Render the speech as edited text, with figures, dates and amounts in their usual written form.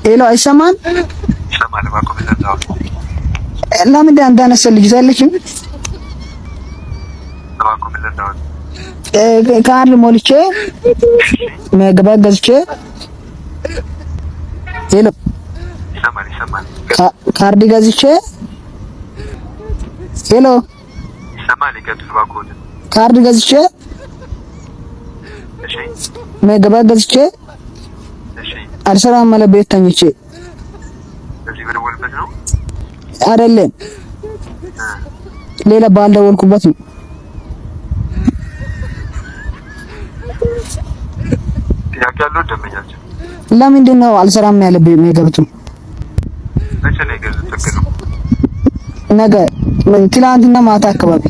ሄሎ አይሰማም? ይሰማል። እባክዎ በዛው ለምን እንዳነሰ ልጅ ዘለችም እባክዎ በዛው ካርድ ሞልቼ መግባት ገዝቼ ሄሎ ይሰማል። ካርድ ገዝቼ ሄሎ ይሰማል። ይቀጥል እባክዎ። ካርድ ገዝቼ እሺ መግባት ገዝቼ እሺ አልሰራም ማለት ቤት ተኝቼ እዚህ በደወልበት ነው አይደለም ሌላ ባልደወልኩበት ነው። ጥያቄ ያለው ደመኛችን ለምንድን ነው አልሰራም ያለብኝ? የሚገብቱ መቼ ነው የገዙት? ነገ ትላንትና ማታ አካባቢ